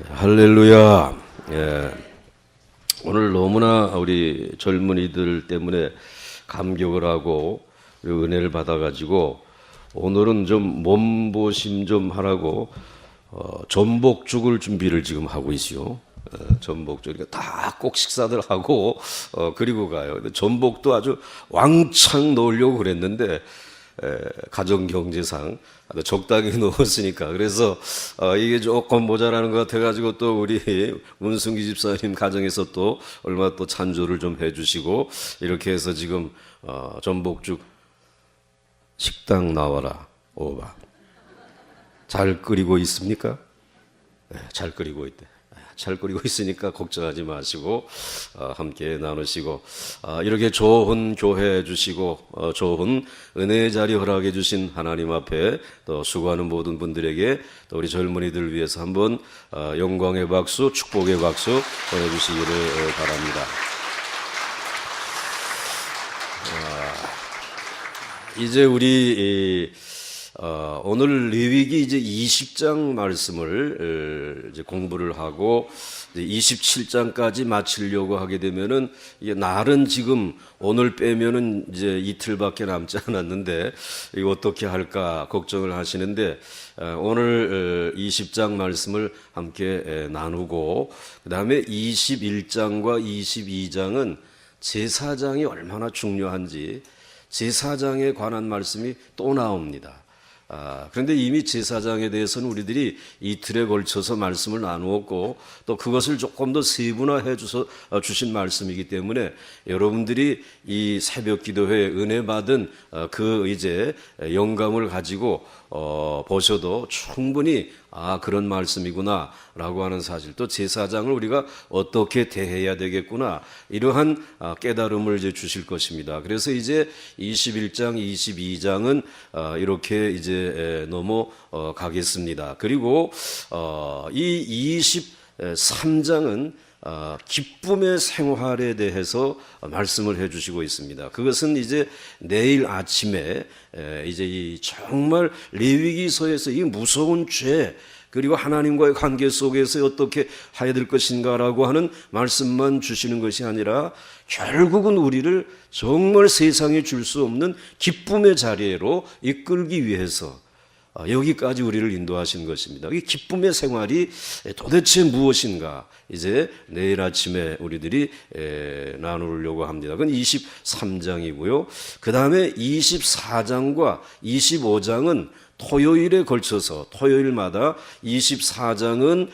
할렐루야. 예. 오늘 너무나 우리 젊은이들 때문에 감격을 하고 은혜를 받아가지고 오늘은 좀 몸보심 좀 하라고 전복죽을 준비를 지금 하고 있어요. 전복죽 다 꼭 식사들 하고 그리고 가요. 근데 전복도 아주 왕창 넣으려고 그랬는데 가정 경제상 적당히 넣었으니까 그래서 이게 조금 모자라는 것 같아가지고 또 우리 문승기 집사님 가정에서 또 얼마 또 찬조를 좀 해주시고 이렇게 해서 지금 전복죽 식당 나와라 오바 잘 끓이고 있습니까? 네, 잘 끓이고 있대. 잘 끓이고 있으니까 걱정하지 마시고 함께 나누시고 이렇게 좋은 교회 주시고 좋은 은혜의 자리 허락해 주신 하나님 앞에 또 수고하는 모든 분들에게 또 우리 젊은이들 위해서 한번 영광의 박수, 축복의 박수 보내주시기를 바랍니다. 이제 우리 오늘 레위기 이제 20장 말씀을 이제 공부를 하고 이제 27장까지 마치려고 하게 되면은 이게 날은 지금 오늘 빼면은 이제 이틀밖에 남지 않았는데 이거 어떻게 할까 걱정을 하시는데 오늘 20장 말씀을 함께 나누고 그다음에 21장과 22장은 제사장이 얼마나 중요한지 제사장에 관한 말씀이 또 나옵니다. 그런데 이미 제사장에 대해서는 우리들이 이틀에 걸쳐서 말씀을 나누었고 또 그것을 조금 더 세분화해 주신 말씀이기 때문에 여러분들이 이 새벽 기도회에 은혜 받은 그 이제 영감을 가지고 보셔도 충분히 그런 말씀이구나 라고 하는 사실 또 제사장을 우리가 어떻게 대해야 되겠구나 이러한 깨달음을 이제 주실 것입니다. 그래서 이제 21장 22장은 이렇게 이제 넘어가겠습니다. 그리고 이 23장은 기쁨의 생활에 대해서 말씀을 해주시고 있습니다. 그것은 이제 내일 아침에 이제 이 정말 레위기서에서 이 무서운 죄 그리고 하나님과의 관계 속에서 어떻게 해야 될 것인가라고 하는 말씀만 주시는 것이 아니라 결국은 우리를 정말 세상에 줄 수 없는 기쁨의 자리로 이끌기 위해서 여기까지 우리를 인도하신 것입니다. 이 기쁨의 생활이 도대체 무엇인가 이제 내일 아침에 우리들이 나누려고 합니다. 그건 23장이고요. 그 다음에 24장과 25장은 토요일에 걸쳐서 토요일마다 24장은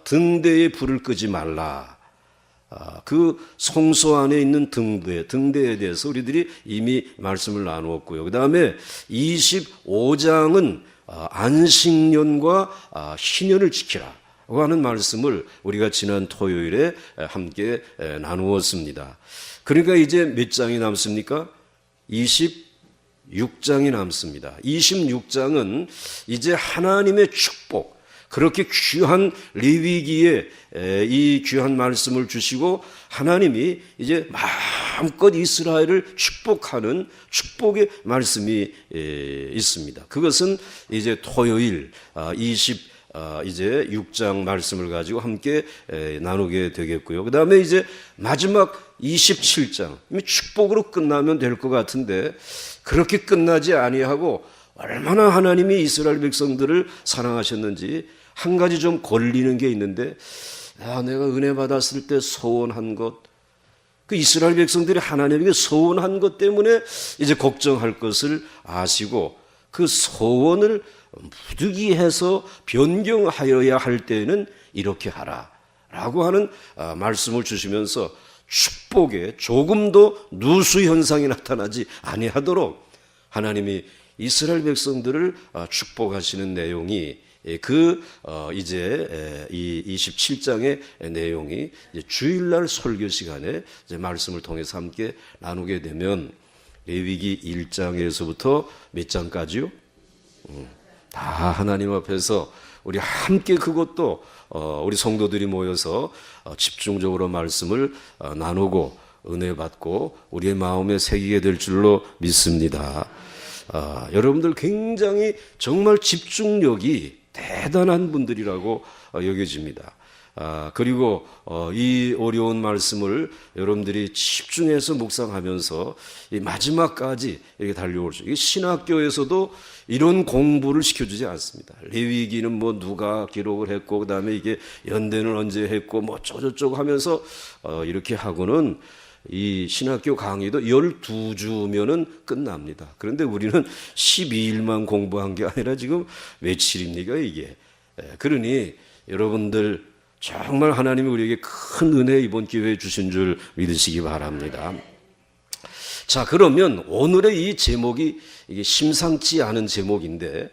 등대에 불을 끄지 말라. 그 성소 안에 있는 등대에 대해서 우리들이 이미 말씀을 나누었고요. 그 다음에 25장은 안식년과 희년을 지키라 하는 말씀을 우리가 지난 토요일에 함께 나누었습니다. 그러니까 이제 몇 장이 남습니까? 26장이 남습니다. 26장은 이제 하나님의 축복 그렇게 귀한 레위기에 이 귀한 말씀을 주시고 하나님이 이제 마음껏 이스라엘을 축복하는 축복의 말씀이 있습니다. 그것은 이제 토요일 이제 6장 말씀을 가지고 함께 나누게 되겠고요. 그 다음에 이제 마지막 27장 축복으로 끝나면 될 것 같은데 그렇게 끝나지 아니하고 얼마나 하나님이 이스라엘 백성들을 사랑하셨는지 한 가지 좀 걸리는 게 있는데 내가 은혜 받았을 때 소원한 것 그 이스라엘 백성들이 하나님에게 소원한 것 때문에 이제 걱정할 것을 아시고 그 소원을 무득이해서 변경하여야 할 때는 이렇게 하라 라고 하는 말씀을 주시면서 축복에 조금도 누수 현상이 나타나지 아니하도록 하나님이 이스라엘 백성들을 축복하시는 내용이 이제 이 27장의 내용이 이제 주일날 설교 시간에 이제 말씀을 통해서 함께 나누게 되면 레위기 1장에서부터 몇 장까지요? 다 하나님 앞에서 우리 함께 그것도 우리 성도들이 모여서 집중적으로 말씀을 나누고 은혜 받고 우리의 마음에 새기게 될 줄로 믿습니다. 여러분들 굉장히 정말 집중력이 대단한 분들이라고 여겨집니다. 그리고 이 어려운 말씀을 여러분들이 집중해서 묵상하면서 이 마지막까지 이렇게 달려올 수. 이 신학교에서도 이런 공부를 시켜주지 않습니다. 레위기는 뭐 누가 기록을 했고, 그다음에 이게 연대는 언제 했고, 뭐 어쩌고저쩌고 하면서 이렇게 하고는 이 신학교 강의도 12주면은 끝납니다. 그런데 우리는 12일만 공부한 게 아니라 지금 며칠입니까 이게. 그러니 여러분들 정말 하나님이 우리에게 큰 은혜 이번 기회에 주신 줄 믿으시기 바랍니다. 자, 그러면 오늘의 이 제목이 이게 심상치 않은 제목인데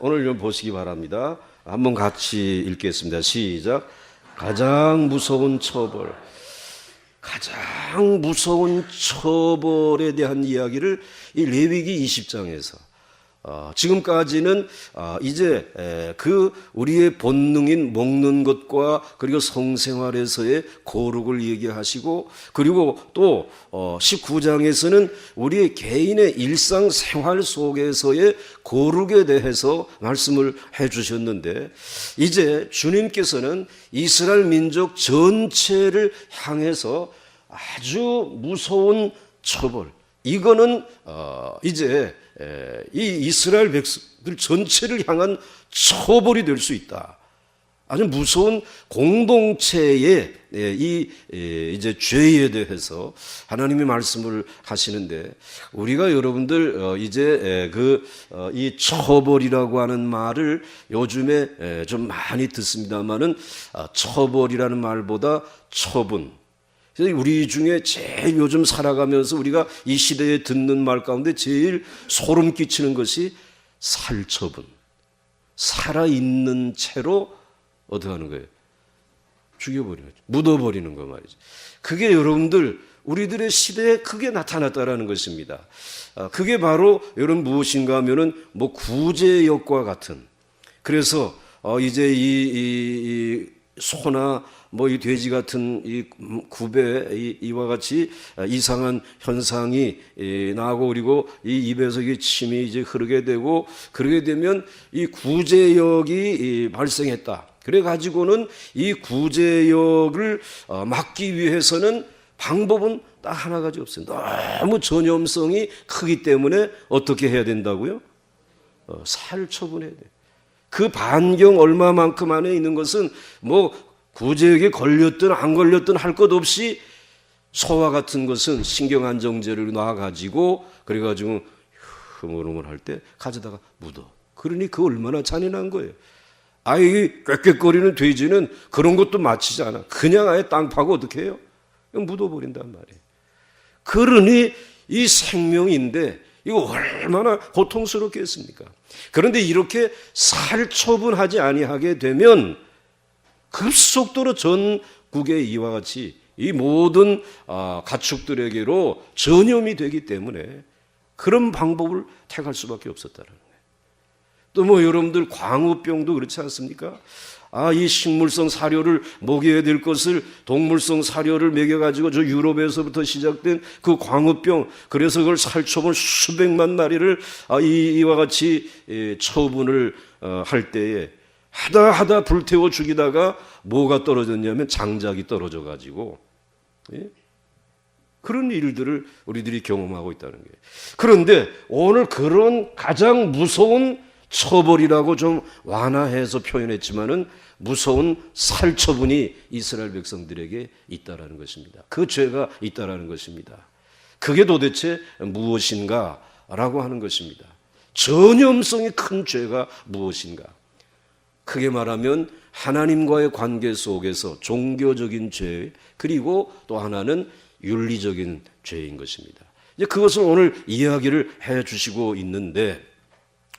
오늘 좀 보시기 바랍니다. 한번 같이 읽겠습니다. 시작. 가장 무서운 처벌. 가장 무서운 처벌에 대한 이야기를 이 레위기 20장에서 지금까지는 이제 그 우리의 본능인 먹는 것과 그리고 성생활에서의 거룩을 얘기하시고, 그리고 또 19장에서는 우리의 개인의 일상생활 속에서의 거룩에 대해서 말씀을 해 주셨는데, 이제 주님께서는 이스라엘 민족 전체를 향해서 아주 무서운 처벌, 이거는 이제 이 이스라엘 백성들 전체를 향한 처벌이 될 수 있다. 아주 무서운 공동체의 이 이제 죄에 대해서 하나님이 말씀을 하시는데, 우리가 여러분들 이제 이 처벌이라고 하는 말을 요즘에 좀 많이 듣습니다만은 처벌이라는 말보다 처분. 우리 중에 제일 요즘 살아가면서 우리가 이 시대에 듣는 말 가운데 제일 소름 끼치는 것이 살처분. 살아있는 채로 어떻게 하는 거예요? 죽여버리는 거죠. 묻어버리는 거 말이죠. 그게 여러분들 우리들의 시대에 크게 나타났다라는 것입니다. 그게 바로 여러분 무엇인가 하면은 뭐 구제역과 같은, 그래서 이제 이 소나 뭐 이 돼지 같은 이 굽에 이와 같이 이상한 현상이 나고, 그리고 이 입에서 이 침이 이제 흐르게 되고, 그러게 되면 이 구제역이 발생했다. 그래 가지고는 이 구제역을 막기 위해서는 방법은 딱 하나 가지 없어요. 너무 전염성이 크기 때문에 어떻게 해야 된다고요? 살처분해야 돼요. 그 반경 얼마만큼 안에 있는 것은 뭐 구제역에 걸렸든 안 걸렸든 할 것 없이 소와 같은 것은 신경안정제를 놔가지고 그래가지고 흐물흐물할 때 가져다가 묻어. 그러니 그 얼마나 잔인한 거예요. 아예 꽥꽥거리는 돼지는 그런 것도 마치지 않아. 그냥 아예 땅 파고 어떻게 해요? 그냥 묻어버린단 말이에요. 그러니 이 생명인데 이거 얼마나 고통스럽겠습니까? 그런데 이렇게 살처분하지 아니하게 되면 급속도로 전국에 이와 같이 이 모든 가축들에게로 전염이 되기 때문에 그런 방법을 택할 수밖에 없었다는 거예요. 또 뭐 여러분들 광우병도 그렇지 않습니까? 이 식물성 사료를 먹여야 될 것을 동물성 사료를 먹여가지고 저 유럽에서부터 시작된 그 광우병, 그래서 그걸 살처분 수백만 마리를 이와 같이 처분을 할 때에 하다 불태워 죽이다가 뭐가 떨어졌냐면 장작이 떨어져 가지고 그런 일들을 우리들이 경험하고 있다는 거예요. 그런데 오늘 그런 가장 무서운 처벌이라고 좀 완화해서 표현했지만은 무서운 살처분이 이스라엘 백성들에게 있다라는 것입니다. 그 죄가 있다라는 것입니다. 그게 도대체 무엇인가라고 하는 것입니다. 전염성이 큰 죄가 무엇인가? 크게 말하면 하나님과의 관계 속에서 종교적인 죄, 그리고 또 하나는 윤리적인 죄인 것입니다. 이제 그것을 오늘 이야기를 해 주시고 있는데,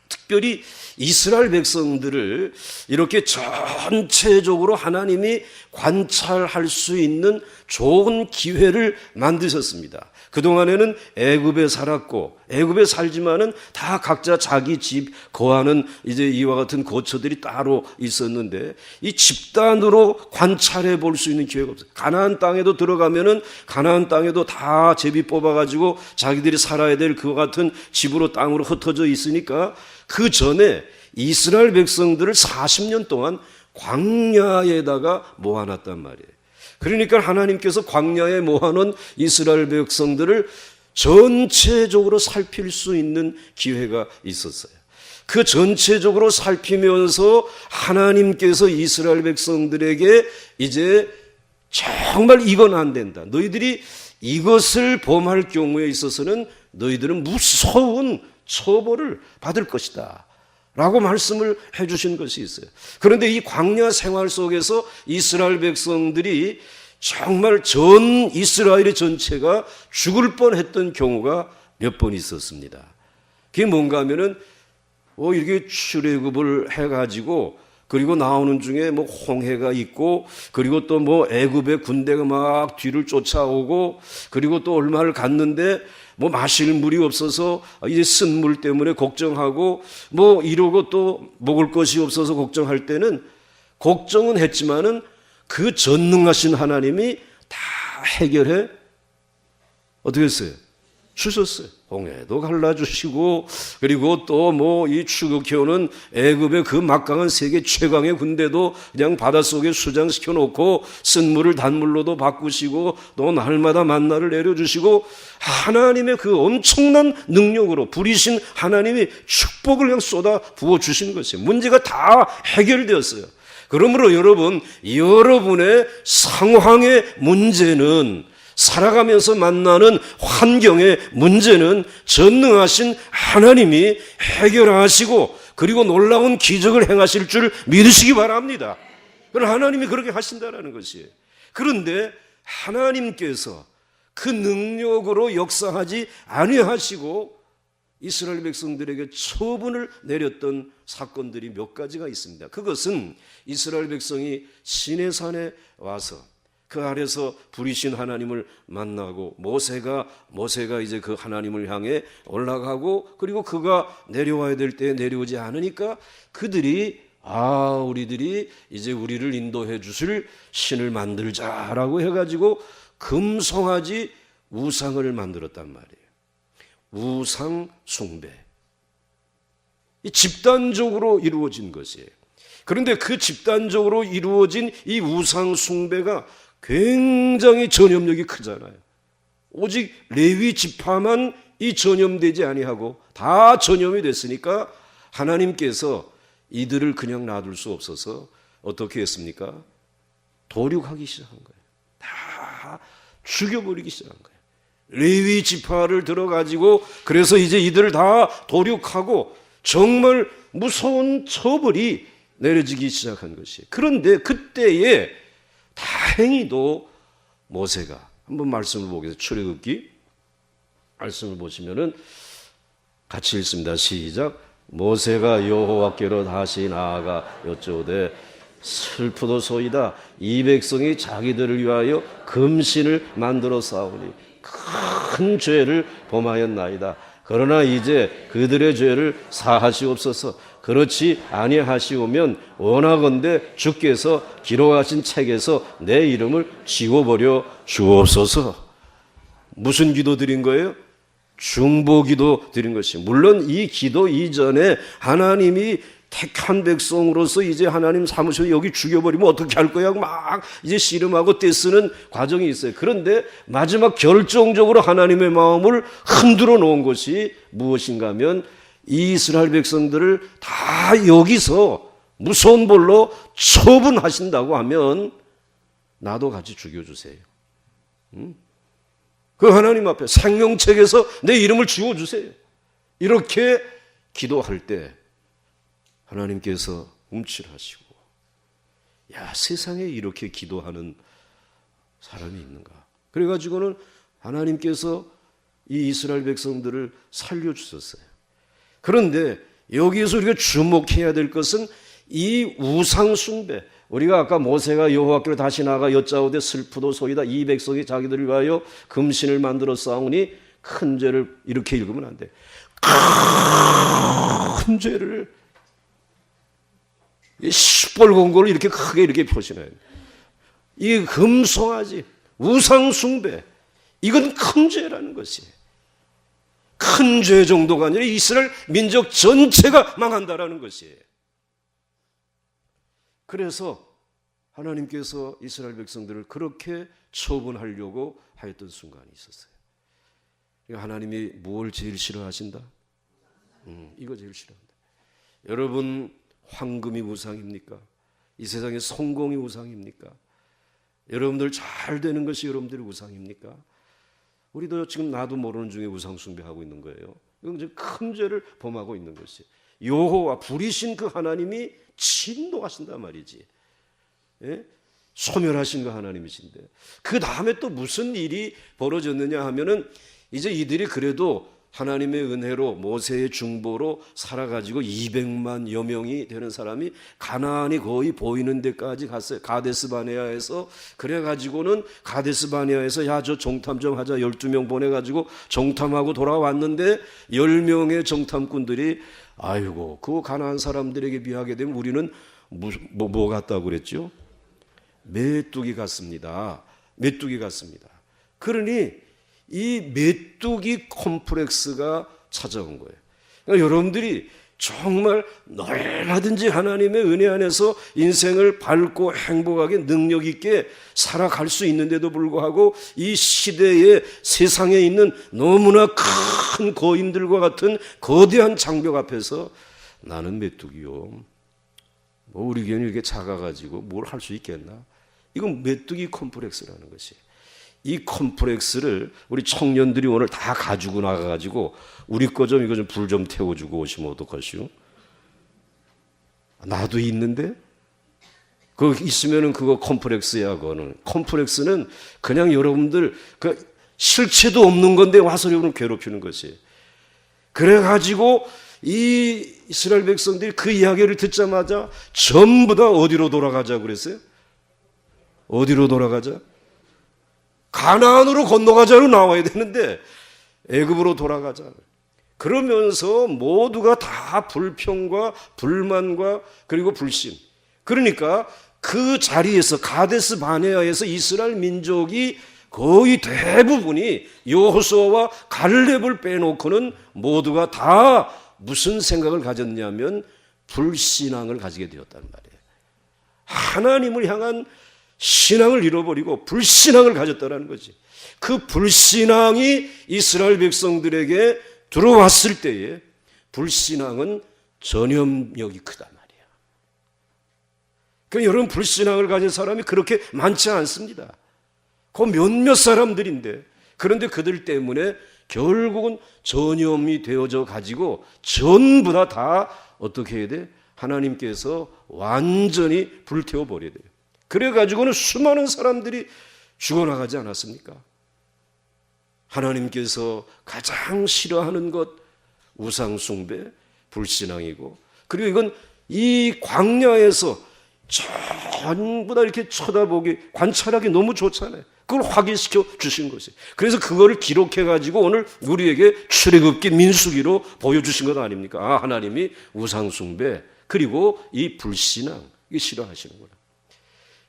특별히 이스라엘 백성들을 이렇게 전체적으로 하나님이 관찰할 수 있는 좋은 기회를 만드셨습니다. 그동안에는 애굽에 살았고, 애굽에 살지만은 다 각자 자기 집 거하는 이제 이와 같은 거처들이 따로 있었는데, 이 집단으로 관찰해 볼 수 있는 기회가 없어요. 가나안 땅에도 들어가면은 가나안 땅에도 다 제비 뽑아가지고 자기들이 살아야 될 그와 같은 집으로 땅으로 흩어져 있으니까 그 전에 이스라엘 백성들을 40년 동안 광야에다가 모아놨단 말이에요. 그러니까 하나님께서 광야에 모아놓은 이스라엘 백성들을 전체적으로 살필 수 있는 기회가 있었어요. 그 전체적으로 살피면서 하나님께서 이스라엘 백성들에게 이제 정말 이건 안 된다. 너희들이 이것을 범할 경우에 있어서는 너희들은 무서운 처벌을 받을 것이다 라고 말씀을 해주신 것이 있어요. 그런데 이 광야 생활 속에서 이스라엘 백성들이 정말 전 이스라엘의 전체가 죽을 뻔했던 경우가 몇 번 있었습니다. 그게 뭔가 하면은 이렇게 출애굽을 해가지고 그리고 나오는 중에 뭐 홍해가 있고 그리고 또 뭐 애굽의 군대가 막 뒤를 쫓아오고 그리고 또 얼마를 갔는데 뭐 마실 물이 없어서 이제 쓴 물 때문에 걱정하고 뭐 이러고 또 먹을 것이 없어서 걱정할 때는 걱정은 했지만은 그 전능하신 하나님이 다 해결해 어떻게 했어요? 주셨어요. 홍해도 갈라주시고 그리고 또 뭐 이 추격해오는 애굽의 그 막강한 세계 최강의 군대도 그냥 바닷속에 수장시켜 놓고 쓴 물을 단물로도 바꾸시고 또 날마다 만나를 내려주시고 하나님의 그 엄청난 능력으로 부리신 하나님이 축복을 그냥 쏟아 부어주신 것이에요. 문제가 다 해결되었어요. 그러므로 여러분, 여러분의 상황의 문제는 살아가면서 만나는 환경의 문제는 전능하신 하나님이 해결하시고 그리고 놀라운 기적을 행하실 줄 믿으시기 바랍니다. 그럼 하나님이 그렇게 하신다는 것이에요. 그런데 하나님께서 그 능력으로 역사하지 아니하시고 이스라엘 백성들에게 처분을 내렸던 사건들이 몇 가지가 있습니다. 그것은 이스라엘 백성이 시내산에 와서 그 아래서 부리신 하나님을 만나고 모세가 이제 그 하나님을 향해 올라가고 그리고 그가 내려와야 될 때 내려오지 않으니까 그들이 우리들이 이제 우리를 인도해 주실 신을 만들자라고 해가지고 금송아지 우상을 만들었단 말이에요. 우상 숭배. 이 집단적으로 이루어진 것이에요. 그런데 그 집단적으로 이루어진 이 우상 숭배가 굉장히 전염력이 크잖아요. 오직 레위 지파만 이 전염되지 아니하고 다 전염이 됐으니까 하나님께서 이들을 그냥 놔둘 수 없어서 어떻게 했습니까? 도륙하기 시작한 거예요. 다 죽여버리기 시작한 거예요. 레위 지파를 들어가지고 그래서 이제 이들을 다 도륙하고 정말 무서운 처벌이 내려지기 시작한 것이에요. 그런데 그때에 다행히도 모세가 한번 말씀을 보겠습니다. 출애굽기 말씀을 보시면은 같이 읽습니다. 시작. 모세가 여호와께로 다시 나아가 여쭈되 슬프도소이다. 이 백성이 자기들을 위하여 금신을 만들어 싸우니 큰 죄를 범하였나이다. 그러나 이제 그들의 죄를 사하시옵소서. 그렇지 아니하시오면 원하건대 주께서 기록하신 책에서 내 이름을 지워버려 주옵소서. 무슨 기도 드린 거예요? 중보 기도 드린 것이. 물론 이 기도 이전에 하나님이 택한 백성으로서 이제 하나님 사무실 여기 죽여버리면 어떻게 할 거야 막 이제 씨름하고 떼쓰는 과정이 있어요. 그런데 마지막 결정적으로 하나님의 마음을 흔들어 놓은 것이 무엇인가 하면 이 이스라엘 백성들을 다 여기서 무서운 벌로 처분하신다고 하면 나도 같이 죽여주세요. 그 하나님 앞에 생명책에서 내 이름을 지워주세요. 이렇게 기도할 때 하나님께서 움찔하시고 세상에 이렇게 기도하는 사람이 있는가. 그래가지고는 하나님께서 이 이스라엘 백성들을 살려주셨어요. 그런데 여기에서 우리가 주목해야 될 것은 이 우상 숭배. 우리가 아까 모세가 여호와께로 다시 나아가 여짜오되 슬프도소이다. 이 백성이 자기들을 위하여 금신을 만들어 싸우니 큰 죄를 이렇게 읽으면 안 돼. 큰 죄를 시뻘건고를 이렇게 크게 이렇게 표시해요. 이 금송아지 우상 숭배 이건 큰 죄라는 것이에요. 큰 죄 정도가 아니라 이스라엘 민족 전체가 망한다라는 것이에요. 그래서 하나님께서 이스라엘 백성들을 그렇게 처분하려고 하였던 순간이 있었어요. 하나님이 뭘 제일 싫어하신다? 이거 제일 싫어한다. 여러분, 황금이 우상입니까? 이 세상의 성공이 우상입니까? 여러분들 잘 되는 것이 여러분들의 우상입니까? 우리도 지금 나도 모르는 중에 우상 숭배하고 있는 거예요. 이건 이제 큰 죄를 범하고 있는 것이. 여호와 불이신 그 하나님이 진노하신단 말이지. 예? 소멸하신 그 하나님이신데, 그 다음에 또 무슨 일이 벌어졌느냐 하면은 이제 이들이 그래도 하나님의 은혜로 모세의 중보로 살아가지고 200만여 명이 되는 사람이 가나안이 거의 보이는 데까지 갔어요. 가데스 바네아에서. 그래가지고는 가데스 바네아에서 야, 저 정탐 좀 하자 12명 보내가지고 정탐하고 돌아왔는데 10명의 정탐꾼들이 아이고, 그 가나안 사람들에게 비하게 되면 우리는 뭐 같다고 그랬죠? 메뚜기 같습니다. 메뚜기 같습니다. 그러니 이 메뚜기 콤플렉스가 찾아온 거예요. 그러니까 여러분들이 정말 얼마든지 하나님의 은혜 안에서 인생을 밝고 행복하게 능력 있게 살아갈 수 있는데도 불구하고 이 시대에 세상에 있는 너무나 큰 거인들과 같은 거대한 장벽 앞에서 나는 메뚜기요, 뭐 우리 교회는 이렇게 작아가지고 뭘 할 수 있겠나? 이건 메뚜기 콤플렉스라는 것이. 이 콤플렉스를 우리 청년들이 오늘 다 가지고 나가가지고 우리 거 좀 이거 좀 불 좀 태워주고 오시면 어떡하시오? 나도 있는데? 그거 있으면은 그거 콤플렉스야. 그거는 콤플렉스는 그냥 여러분들 그 실체도 없는 건데 와서 여러분을 괴롭히는 것이. 그래가지고 이 이스라엘 백성들이 그 이야기를 듣자마자 전부 다 어디로 돌아가자고 그랬어요? 어디로 돌아가자? 가나안으로 건너가자로 나와야 되는데 애굽으로 돌아가자. 그러면서 모두가 다 불평과 불만과 그리고 불신. 그러니까 그 자리에서 가데스 바네아에서 이스라엘 민족이 거의 대부분이 여호수아와 갈렙을 빼놓고는 모두가 다 무슨 생각을 가졌냐면 불신앙을 가지게 되었단 말이에요. 하나님을 향한 신앙을 잃어버리고 불신앙을 가졌다는 거지. 그 불신앙이 이스라엘 백성들에게 들어왔을 때에 불신앙은 전염력이 크단 말이야. 그러니까 여러분, 불신앙을 가진 사람이 그렇게 많지 않습니다. 그 몇몇 사람들인데, 그런데 그들 때문에 결국은 전염이 되어져 가지고 전부 다 어떻게 해야 돼? 하나님께서 완전히 불태워 버려야 돼요. 그래가지고는 수많은 사람들이 죽어나가지 않았습니까? 하나님께서 가장 싫어하는 것, 우상숭배, 불신앙이고, 그리고 이건 이 광야에서 전부 다 이렇게 쳐다보기, 관찰하기 너무 좋잖아요. 그걸 확인시켜 주신 것이에요. 그래서 그거를 기록해가지고 오늘 우리에게 출애굽기 민수기로 보여주신 것 아닙니까? 아, 하나님이 우상숭배, 그리고 이 불신앙, 이게 싫어하시는구나.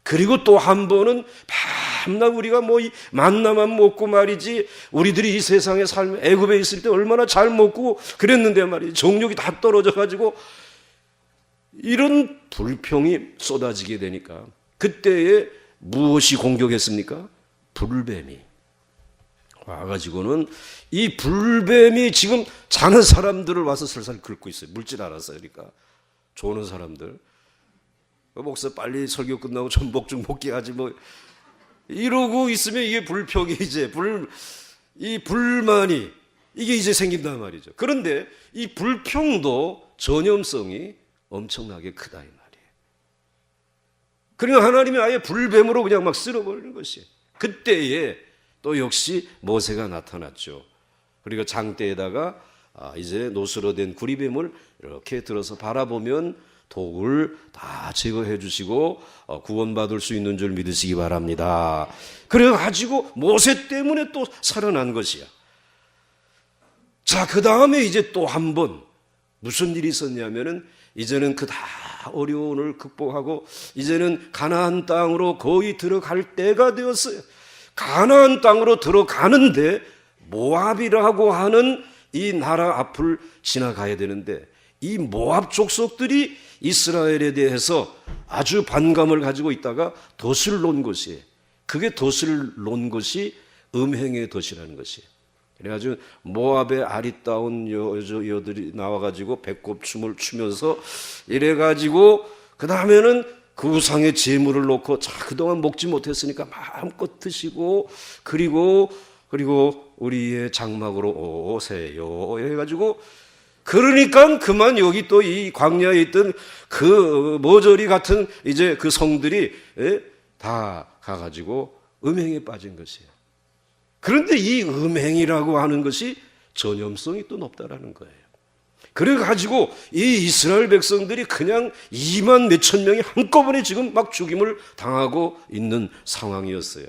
그리고 또 한 번은 밤낮 우리가 뭐 만나만 먹고 말이지, 우리들이 이 세상의 삶, 애굽에 있을 때 얼마나 잘 먹고 그랬는데 말이지, 정력이 다 떨어져 가지고 이런 불평이 쏟아지게 되니까 그때에 무엇이 공격했습니까? 불뱀이 와가지고는 이 불뱀이 지금 자는 사람들을 와서 슬슬 긁고 있어요. 물질 알아서. 그러니까 조는 사람들, 목사 빨리 설교 끝나고 전복 좀 먹게 하지 뭐 이러고 있으면 이게 불평이 이제 이 불만이 이게 이제 생긴단 말이죠. 그런데 이 불평도 전염성이 엄청나게 크다 이 말이에요. 그러니까 하나님이 아예 불뱀으로 그냥 막 쓸어버리는 것이에요. 그때에 또 역시 모세가 나타났죠. 그리고 장대에다가 이제 노스로 된 구리뱀을 이렇게 들어서 바라보면 독을 다 제거해 주시고 구원받을 수 있는 줄 믿으시기 바랍니다. 그래가지고 모세 때문에 또 살아난 것이야. 자, 그 다음에 이제 또 한 번 무슨 일이 있었냐면은 이제는 그 다 어려움을 극복하고 이제는 가나안 땅으로 거의 들어갈 때가 되었어요. 가나안 땅으로 들어가는데 모압이라고 하는 이 나라 앞을 지나가야 되는데 이 모압 족속들이 이스라엘에 대해서 아주 반감을 가지고 있다가 덫을 놓은 것이에요. 그게 덫을 놓은 것이 음행의 덫이라는 것이에요. 그래가지고 모압의 아리따운 여들이 나와가지고 배꼽춤을 추면서 이래가지고 그 다음에는 그 우상의 제물을 놓고 자 그동안 먹지 못했으니까 마음껏 드시고 그리고 우리의 장막으로 오세요 해가지고 그러니까 그만 여기 또 이 광야에 있던 그 모조리 같은 이제 그 성들이 다 가가지고 음행에 빠진 것이에요. 그런데 이 음행이라고 하는 것이 전염성이 또 높다라는 거예요. 그래가지고 이 이스라엘 백성들이 그냥 2만 몇천 명이 한꺼번에 지금 막 죽임을 당하고 있는 상황이었어요.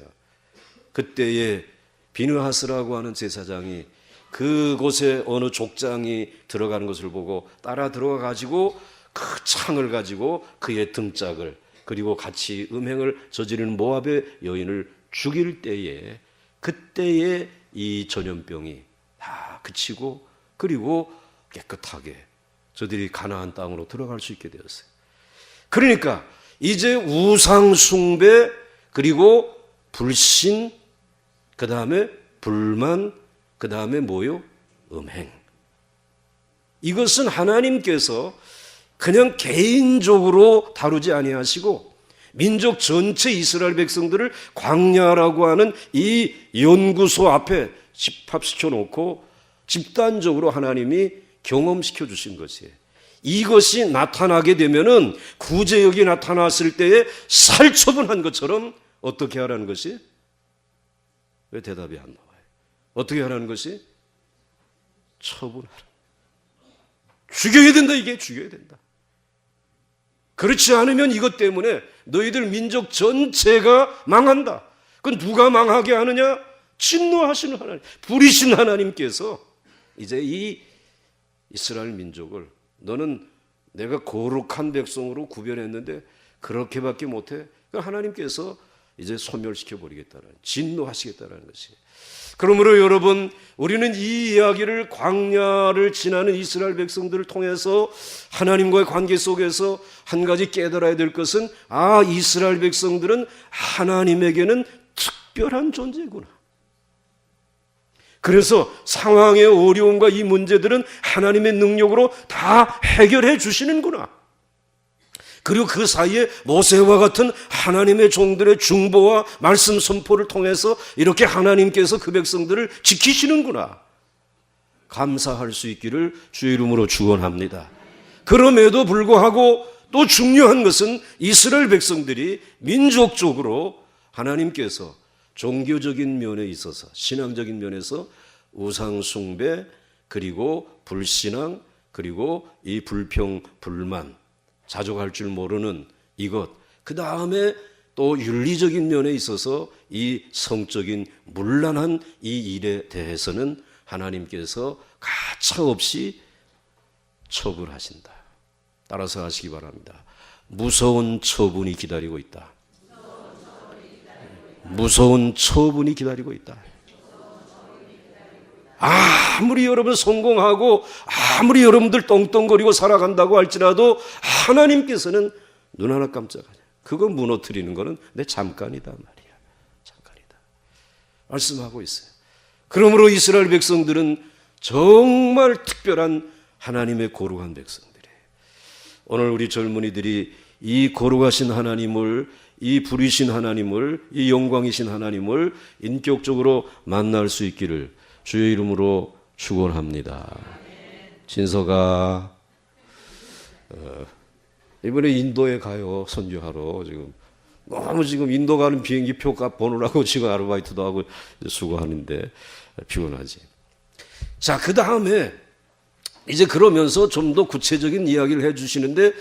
그때에 비느하스라고 하는 제사장이 그곳에 어느 족장이 들어가는 것을 보고 따라 들어가가지고 그 창을 가지고 그의 등짝을 그리고 같이 음행을 저지르는 모압의 여인을 죽일 때에 그때에 이 전염병이 다 그치고 그리고 깨끗하게 저들이 가나안 땅으로 들어갈 수 있게 되었어요. 그러니까 이제 우상 숭배 그리고 불신 그 다음에 불만 그 다음에 뭐요? 음행. 이것은 하나님께서 그냥 개인적으로 다루지 아니하시고 민족 전체 이스라엘 백성들을 광야라고 하는 이 연구소 앞에 집합시켜 놓고 집단적으로 하나님이 경험시켜 주신 것이에요. 이것이 나타나게 되면은 구제역이 나타났을 때에 살처분한 것처럼 어떻게 하라는 것이? 왜 대답이 안 나와요? 어떻게 하라는 것이? 처분하라. 죽여야 된다, 이게 죽여야 된다. 그렇지 않으면 이것 때문에 너희들 민족 전체가 망한다. 그건 누가 망하게 하느냐? 진노하시는 하나님, 불이신 하나님께서 이제 이 이스라엘 민족을 너는 내가 거룩한 백성으로 구별했는데 그렇게밖에 못해. 하나님께서 이제 소멸시켜 버리겠다는, 진노하시겠다는 것이에요. 그러므로 여러분, 우리는 이 이야기를 광야를 지나는 이스라엘 백성들을 통해서 하나님과의 관계 속에서 한 가지 깨달아야 될 것은 이스라엘 백성들은 하나님에게는 특별한 존재구나. 그래서 상황의 어려움과 이 문제들은 하나님의 능력으로 다 해결해 주시는구나. 그리고 그 사이에 모세와 같은 하나님의 종들의 중보와 말씀 선포를 통해서 이렇게 하나님께서 그 백성들을 지키시는구나. 감사할 수 있기를 주의 이름으로 축원합니다. 그럼에도 불구하고 또 중요한 것은 이스라엘 백성들이 민족적으로 하나님께서 종교적인 면에 있어서 신앙적인 면에서 우상 숭배 그리고 불신앙 그리고 이 불평 불만 자족할 줄 모르는 이것 그 다음에 또 윤리적인 면에 있어서 이 성적인 문란한 이 일에 대해서는 하나님께서 가차없이 처분하신다. 따라서 하시기 바랍니다. 무서운 처분이 기다리고 있다. 무서운 처분이 기다리고 있다. 아무리 여러분 성공하고 아무리 여러분들 떵떵거리고 살아간다고 할지라도 하나님께서는 눈 하나 깜짝하냐. 그거 무너뜨리는 거는 내 잠깐이다 말이야. 잠깐이다. 말씀하고 있어요. 그러므로 이스라엘 백성들은 정말 특별한 하나님의 거룩한 백성들이에요. 오늘 우리 젊은이들이 이 거룩하신 하나님을 이 불이신 하나님을 이 영광이신 하나님을 인격적으로 만날 수 있기를 주의 이름으로 축원합니다. 진서가 이번에 인도에 가요. 선교하러. 지금 너무 지금 인도 가는 비행기 표값 보느라고 지금 아르바이트도 하고 수고하는데 피곤하지. 자, 그 다음에 이제 그러면서 좀 더 구체적인 이야기를 해 주시는데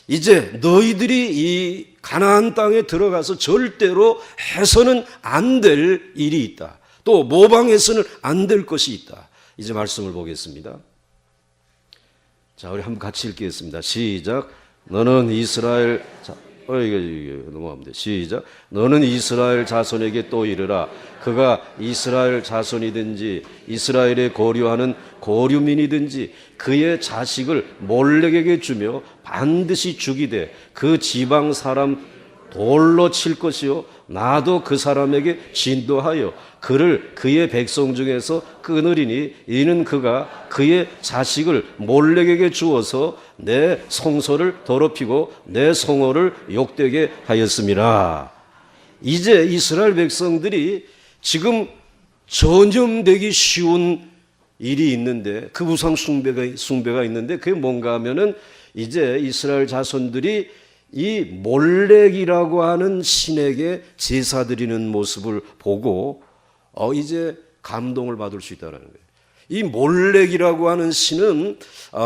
이제 너희들이 이 가나안 땅에 들어가서 절대로 해서는 안 될 일이 있다. 또 모방해서는 안 될 것이 있다. 이제 말씀을 보겠습니다. 자, 우리 한번 같이 읽겠습니다. 시작. 너는 이스라엘 이게 넘어가면 돼. 시작. 너는 이스라엘 자손에게 또 이르라. 그가 이스라엘 자손이든지 이스라엘에 거류하는 고류민이든지 그의 자식을 몰렉에게 주며 반드시 죽이되 그 지방 사람 돌로 칠 것이요 나도 그 사람에게 진도하여 그를 그의 백성 중에서 끊으리니 이는 그가 그의 자식을 몰렉에게 주어서 내 성소를 더럽히고 내 성호를 욕되게 하였음이라. 이제 이스라엘 백성들이 지금 전염되기 쉬운 일이 있는데, 그 우상 숭배가 있는데, 그게 뭔가 하면은 이제 이스라엘 자손들이 이 몰렉이라고 하는 신에게 제사 드리는 모습을 보고 이제 감동을 받을 수 있다는 거예요. 이 몰렉이라고 하는 신은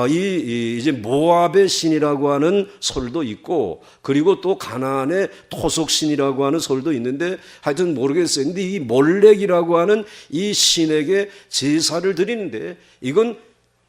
이제 모압의 신이라고 하는 설도 있고, 그리고 또 가나안의 토속 신이라고 하는 설도 있는데, 하여튼 모르겠어요. 근데 이 몰렉이라고 하는 이 신에게 제사를 드리는데, 이건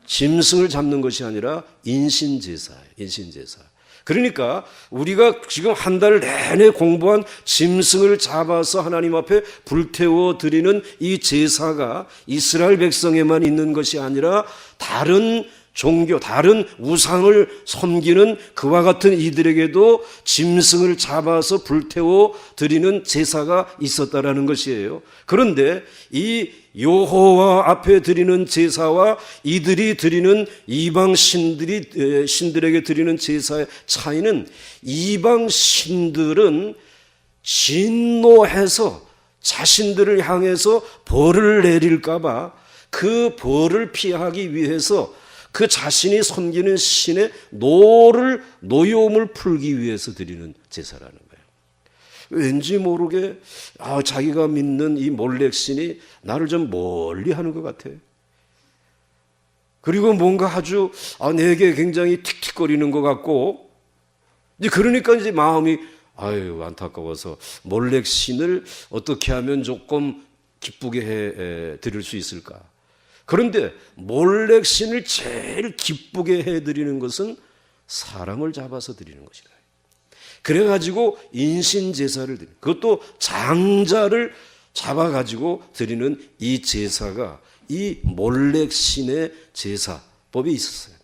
짐승을 잡는 것이 아니라 인신제사예요. 인신제사. 그러니까 우리가 지금 한 달 내내 공부한 짐승을 잡아서 하나님 앞에 불태워 드리는 이 제사가 이스라엘 백성에만 있는 것이 아니라 다른 종교, 다른 우상을 섬기는 그와 같은 이들에게도 짐승을 잡아서 불태워 드리는 제사가 있었다라는 것이에요. 그런데 이 여호와 앞에 드리는 제사와 이들이 드리는 이방 신들에게 드리는 제사의 차이는, 이방 신들은 진노해서 자신들을 향해서 벌을 내릴까 봐 그 벌을 피하기 위해서 그 자신이 섬기는 신의 노여움을 풀기 위해서 드리는 제사라는 거예요. 왠지 모르게 자기가 믿는 이 몰렉 신이 나를 좀 멀리 하는 것 같아. 그리고 뭔가 아주 내게 굉장히 틱틱거리는 것 같고, 이제 그러니까 이제 마음이 안타까워서 몰렉 신을 어떻게 하면 조금 기쁘게 해 드릴 수 있을까? 그런데 몰렉 신을 제일 기쁘게 해드리는 것은 사람을 잡아서 드리는 것이다. 그래가지고 인신제사를 드리는, 그것도 장자를 잡아가지고 드리는 이 제사가 이 몰렉 신의 제사법이 있었어요.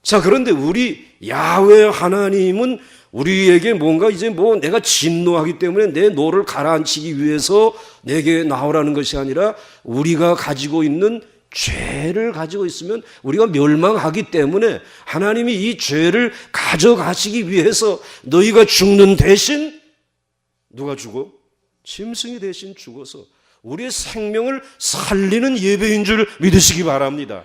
자, 그런데 우리 야훼 하나님은 우리에게 뭔가 이제 내가 진노하기 때문에 내 노를 가라앉히기 위해서 내게 나오라는 것이 아니라, 우리가 가지고 있는 죄를 가지고 있으면 우리가 멸망하기 때문에 하나님이 이 죄를 가져가시기 위해서 너희가 죽는 대신 누가 죽어? 짐승이 대신 죽어서 우리의 생명을 살리는 예배인 줄 믿으시기 바랍니다.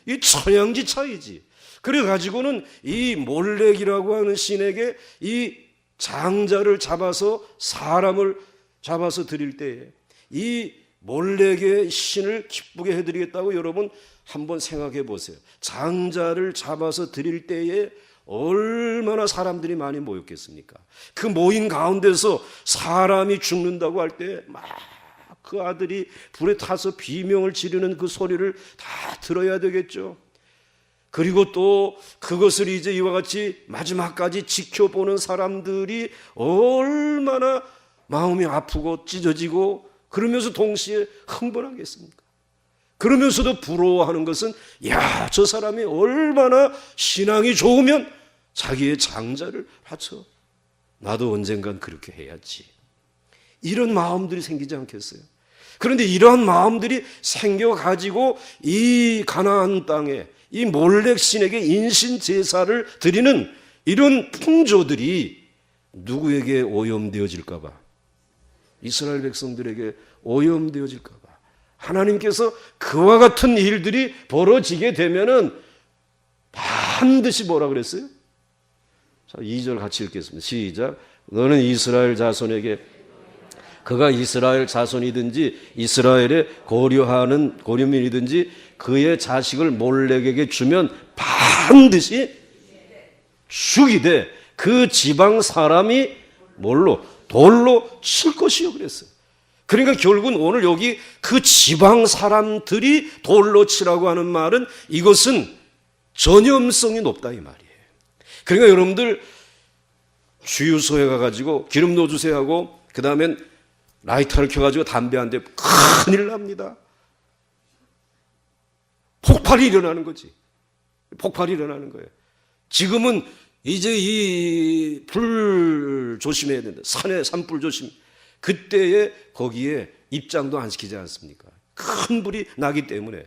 이 천양지 차이지. 그래가지고는 이 몰렉이라고 하는 신에게 이 장자를 잡아서, 사람을 잡아서 드릴 때에 이 몰렉의 신을 기쁘게 해드리겠다고 여러분 한번 생각해 보세요. 장자를 잡아서 드릴 때에 얼마나 사람들이 많이 모였겠습니까? 그 모인 가운데서 사람이 죽는다고 할 때 막 그 아들이 불에 타서 비명을 지르는 그 소리를 다 들어야 되겠죠. 그리고 또 그것을 이제 이와 같이 마지막까지 지켜보는 사람들이 얼마나 마음이 아프고 찢어지고, 그러면서 동시에 흥분하겠습니까? 그러면서도 부러워하는 것은, 저 사람이 얼마나 신앙이 좋으면 자기의 장자를 바쳐, 나도 언젠간 그렇게 해야지. 이런 마음들이 생기지 않겠어요? 그런데 이러한 마음들이 생겨가지고 이 가나안 땅에 이 몰렉 신에게 인신 제사를 드리는 이런 풍조들이 누구에게 오염되어질까 봐, 이스라엘 백성들에게 오염되어질까 봐, 하나님께서 그와 같은 일들이 벌어지게 되면은 반드시 뭐라 그랬어요? 자, 2절 같이 읽겠습니다. 시작. 너는 이스라엘 자손에게, 그가 이스라엘 자손이든지 이스라엘의 고류민이든지 그의 자식을 몰렉에게 주면 반드시 죽이되 그 지방 사람이 뭘로? 돌로 칠 것이요 그랬어요. 그러니까 결국은 오늘 여기 그 지방 사람들이 돌로 치라고 하는 말은, 이것은 전염성이 높다 이 말이에요. 그러니까 여러분들 주유소에 가가지고 기름 넣어주세요 하고 그 다음엔 라이터를 켜가지고 담배 한 대 큰일 납니다. 폭발이 일어나는 거지. 폭발이 일어나는 거예요. 지금은 이제 이 불 조심해야 된다. 산불 조심. 그때에 거기에 입장도 안 시키지 않습니까? 큰 불이 나기 때문에.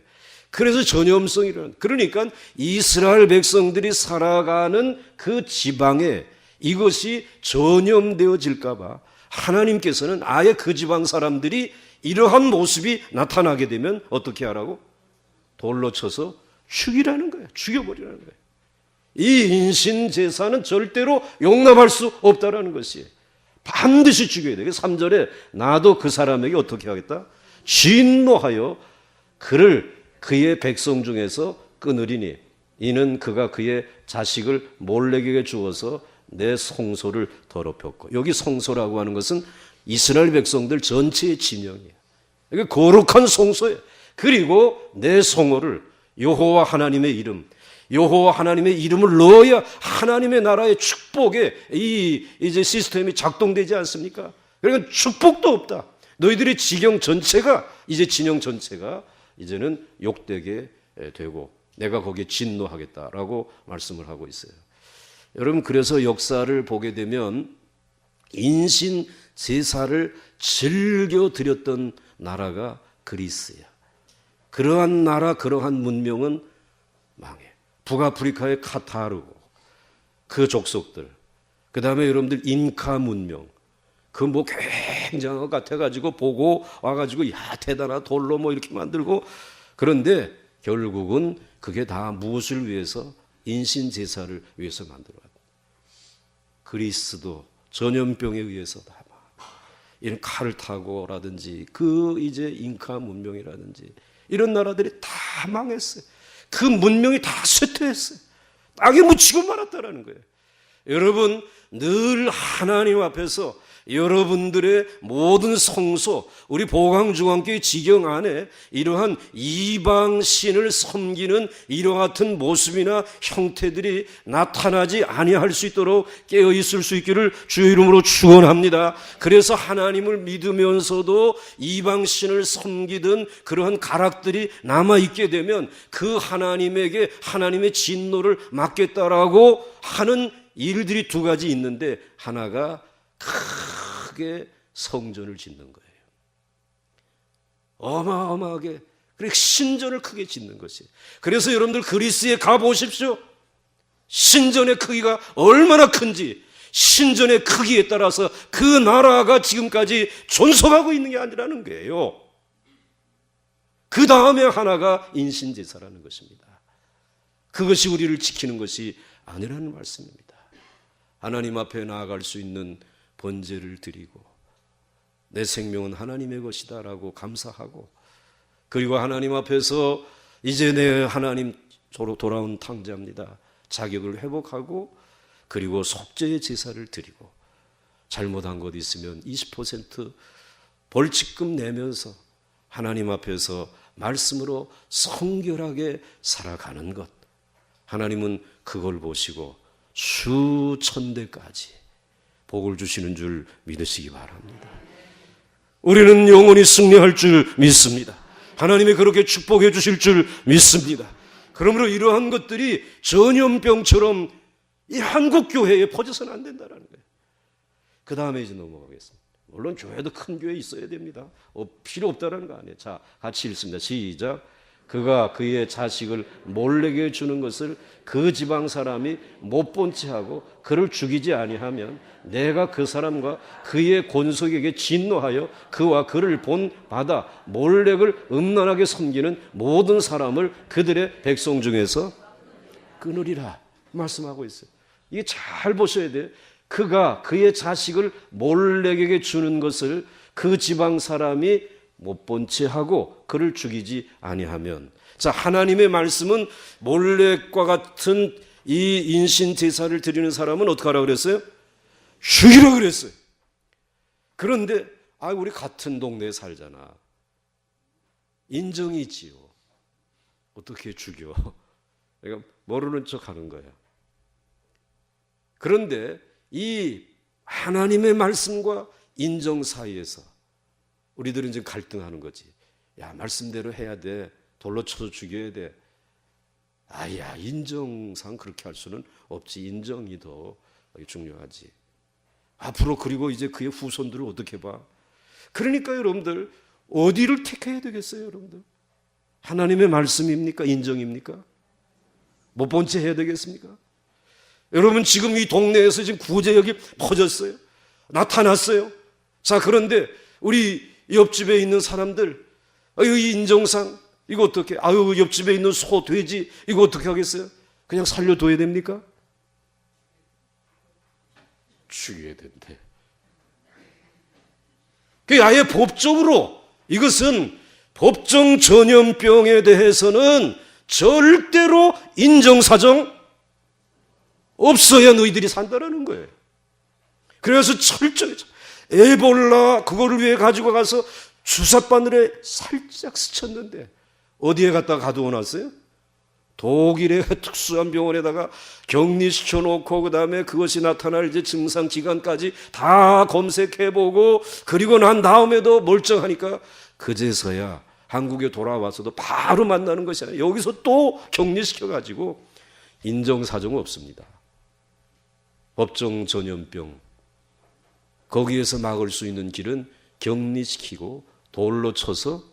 그래서 전염성이 일어나. 그러니까 이스라엘 백성들이 살아가는 그 지방에 이것이 전염되어질까 봐 하나님께서는 아예 그 지방 사람들이 이러한 모습이 나타나게 되면 어떻게 하라고? 돌로 쳐서 죽이라는 거예요. 죽여버리라는 거예요. 이 인신제사는 절대로 용납할 수 없다라는 것이에요. 반드시 죽여야 돼요. 3절에 나도 그 사람에게 어떻게 하겠다? 진노하여 그를 그의 백성 중에서 끊으리니 이는 그가 그의 자식을 몰렉에게 주어서 내 성소를 더럽혔고, 여기 성소라고 하는 것은 이스라엘 백성들 전체의 진영이에요. 이게 거룩한 성소예요. 그리고 내 성호를 여호와 하나님의 이름, 여호와 하나님의 이름을 넣어야 하나님의 나라의 축복에 이제 시스템이 작동되지 않습니까? 그러니까 축복도 없다. 너희들의 지경 전체가 이제 진영 전체가 이제는 욕되게 되고 내가 거기에 진노하겠다라고 말씀을 하고 있어요. 여러분, 그래서 역사를 보게 되면 인신 제사를 즐겨 드렸던 나라가 그리스야. 그러한 나라, 그러한 문명은 망해. 북아프리카의 카타르고 그 족속들, 그 다음에 여러분들 인카 문명, 그 뭐 굉장한 것 같아가지고 보고 와가지고 야 대단하다 돌로 뭐 이렇게 만들고, 그런데 결국은 그게 다 무엇을 위해서? 인신제사를 위해서 만들어왔다. 그리스도 전염병에 의해서 다 이런 카르타고라든지 그 이제 잉카 문명이라든지 이런 나라들이 다 망했어요. 그 문명이 다 쇠퇴했어요. 땅에 묻히고 말았다라는 거예요. 여러분, 늘 하나님 앞에서 여러분들의 모든 성소, 우리 보강중앙교회 지경 안에 이러한 이방신을 섬기는 이와 같은 모습이나 형태들이 나타나지 아니할 수 있도록 깨어 있을 수 있기를 주의 이름으로 축원합니다. 그래서 하나님을 믿으면서도 이방신을 섬기던 그러한 가락들이 남아 있게 되면 그 하나님에게 하나님의 진노를 막겠다라고 하는 일들이 두 가지 있는데, 하나가 크게 성전을 짓는 거예요. 어마어마하게. 그리고 신전을 크게 짓는 것이에요. 그래서 여러분들 그리스에 가보십시오. 신전의 크기가 얼마나 큰지, 신전의 크기에 따라서 그 나라가 지금까지 존속하고 있는 게 아니라는 거예요. 그 다음에 하나가 인신제사라는 것입니다. 그것이 우리를 지키는 것이 아니라는 말씀입니다. 하나님 앞에 나아갈 수 있는 번제를 드리고 내 생명은 하나님의 것이다 라고 감사하고, 그리고 하나님 앞에서 이제 내 하나님 돌아온 탕자입니다 자격을 회복하고, 그리고 속죄의 제사를 드리고, 잘못한 것 있으면 20% 벌칙금 내면서 하나님 앞에서 말씀으로 성결하게 살아가는 것, 하나님은 그걸 보시고 수천대까지 복을 주시는 줄 믿으시기 바랍니다. 우리는 영원히 승리할 줄 믿습니다. 하나님이 그렇게 축복해 주실 줄 믿습니다. 그러므로 이러한 것들이 전염병처럼 이 한국 교회에 퍼져서는 안 된다는 거예요. 그 다음에 이제 넘어가겠습니다. 물론 교회도 큰 교회 있어야 됩니다. 필요 없다는 거 아니에요. 자, 같이 읽습니다. 시작. 그가 그의 자식을 몰렉에게 주는 것을 그 지방 사람이 못 본 채 하고 그를 죽이지 아니하면 내가 그 사람과 그의 권속에게 진노하여 그와 그를 본 받아 몰렉을 음란하게 섬기는 모든 사람을 그들의 백성 중에서 끊으리라 말씀하고 있어요. 이게 잘 보셔야 돼요. 그가 그의 자식을 몰렉에게 주는 것을 그 지방 사람이 못 본 채 하고 그를 죽이지 아니하면, 자, 하나님의 말씀은 몰렉과 같은 이 인신 제사를 드리는 사람은 어떻게 하라고 그랬어요? 죽이라고 그랬어요. 그런데 우리 같은 동네에 살잖아. 인정이 있지요. 어떻게 죽여? 그러니까 모르는 척 하는 거야. 그런데 이 하나님의 말씀과 인정 사이에서 우리들은 지금 갈등하는 거지. 야, 말씀대로 해야 돼. 돌로 쳐서 죽여야 돼. 아야, 인정상 그렇게 할 수는 없지. 인정이 더 중요하지. 앞으로 그리고 이제 그의 후손들을 어떻게 봐? 그러니까 여러분들 어디를 택해야 되겠어요, 여러분들? 하나님의 말씀입니까? 인정입니까? 못 본 채 해야 되겠습니까? 여러분 지금 이 동네에서 지금 구제역이 퍼졌어요. 나타났어요. 자, 그런데 우리 옆집에 있는 사람들, 이 인정상 이거 어떻게, 옆집에 있는 소, 돼지 이거 어떻게 하겠어요? 그냥 살려둬야 됩니까? 죽여야 된대. 아예 법적으로 이것은 법정 전염병에 대해서는 절대로 인정사정 없어야 너희들이 산다라는 거예요. 그래서 철저히 에볼라 그거를 위해 가지고 가서 주사바늘에 살짝 스쳤는데 어디에 갖다 가두어 놨어요? 독일의 특수한 병원에다가 격리시켜 놓고 그다음에 그것이 나타날 이제 증상 기간까지 다 검색해보고 그리고 난 다음에도 멀쩡하니까 그제서야 한국에 돌아와서도 바로 만나는 것이 아니라 여기서 또 격리시켜가지고 인정사정은 없습니다. 법정 전염병 거기에서 막을 수 있는 길은 격리시키고 돌로 쳐서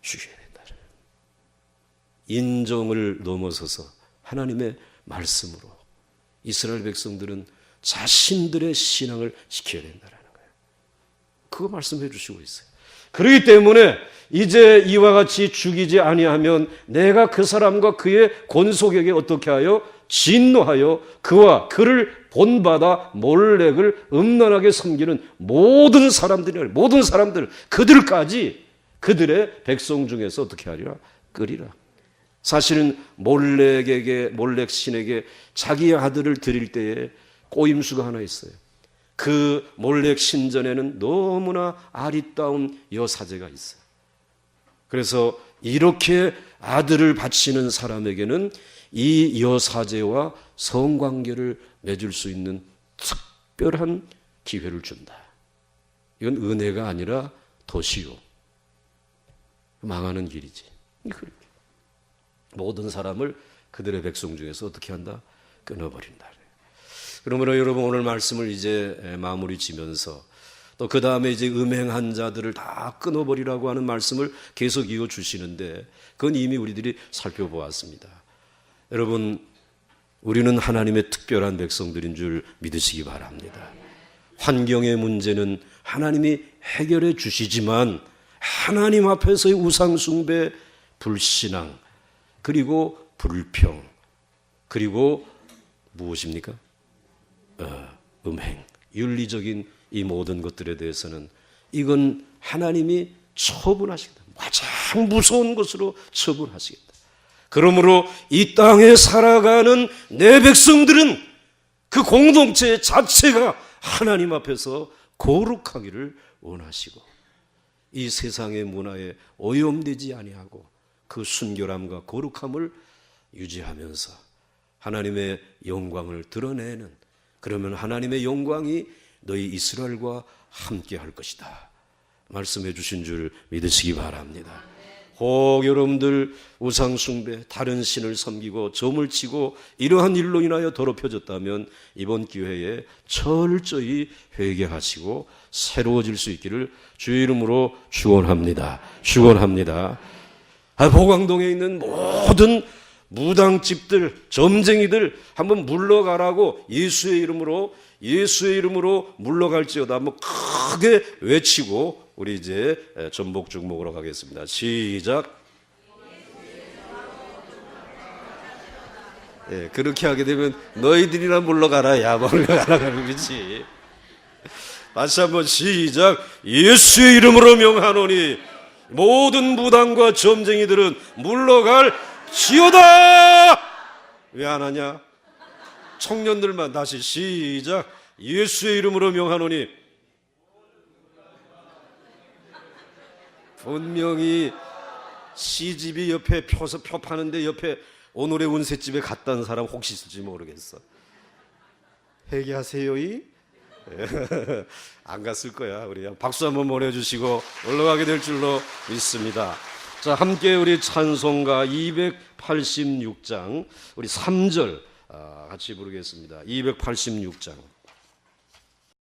죽여야 된다. 인정을 넘어서서 하나님의 말씀으로 이스라엘 백성들은 자신들의 신앙을 지켜야 된다는 거예요. 그거 말씀해 주시고 있어요. 그렇기 때문에 이제 이와 같이 죽이지 아니하면 내가 그 사람과 그의 권속에게 어떻게 하여 진노하여 그와 그를 본받아 몰렉을 음란하게 섬기는 모든 사람들 그들까지 그들의 백성 중에서 어떻게 하리라? 끄리라. 사실은 몰렉 신에게 자기의 아들을 드릴 때에 꼬임수가 하나 있어요. 그 몰렉 신전에는 너무나 아리따운 여사제가 있어요. 그래서 이렇게 아들을 바치는 사람에게는 이 여사제와 성관계를 맺을 수 있는 특별한 기회를 준다. 이건 은혜가 아니라 도시요. 망하는 길이지. 모든 사람을 그들의 백성 중에서 어떻게 한다? 끊어버린다. 그러므로 여러분 오늘 말씀을 이제 마무리 지면서 또 그 다음에 이제 음행한 자들을 다 끊어버리라고 하는 말씀을 계속 이어주시는데 그건 이미 우리들이 살펴보았습니다. 여러분 우리는 하나님의 특별한 백성들인 줄 믿으시기 바랍니다. 환경의 문제는 하나님이 해결해 주시지만 하나님 앞에서의 우상숭배, 불신앙, 그리고 불평, 그리고 무엇입니까? 음행, 윤리적인 이 모든 것들에 대해서는 이건 하나님이 처분하시겠다. 가장 무서운 것으로 처분하시겠다. 그러므로 이 땅에 살아가는 내 백성들은 그 공동체 자체가 하나님 앞에서 거룩하기를 원하시고 이 세상의 문화에 오염되지 아니하고 그 순결함과 거룩함을 유지하면서 하나님의 영광을 드러내는, 그러면 하나님의 영광이 너희 이스라엘과 함께 할 것이다 말씀해 주신 줄 믿으시기 바랍니다. 혹 여러분들 우상숭배, 다른 신을 섬기고 점을 치고 이러한 일로 인하여 더럽혀졌다면 이번 기회에 철저히 회개하시고 새로워질 수 있기를 주의 이름으로 축원합니다. 축원합니다. 보광동에 있는 모든 무당집들, 점쟁이들 한번 물러가라고 예수의 이름으로 물러갈지어다 한번 크게 외치고 우리 이제 전복죽 먹으러 가겠습니다. 시작. 예, 그렇게 하게 되면 너희들이나 물러가라, 야 물러가라 그런 거지. 다시 한번 시작. 예수의 이름으로 명하노니 모든 무당과 점쟁이들은 물러갈 지어다. 왜 안 하냐? 청년들만 다시 시작. 예수의 이름으로 명하노니. 분명히 시집이 옆에 표 파는데 옆에 오늘의 운세집에 갔다 온 사람 혹시 있을지 모르겠어. 회개하세요. 안 갔을 거야. 우리 박수 한번 보내주시고 올라가게 될 줄로 믿습니다. 자, 함께 우리 찬송가 286장 우리 3절 같이 부르겠습니다. 286장.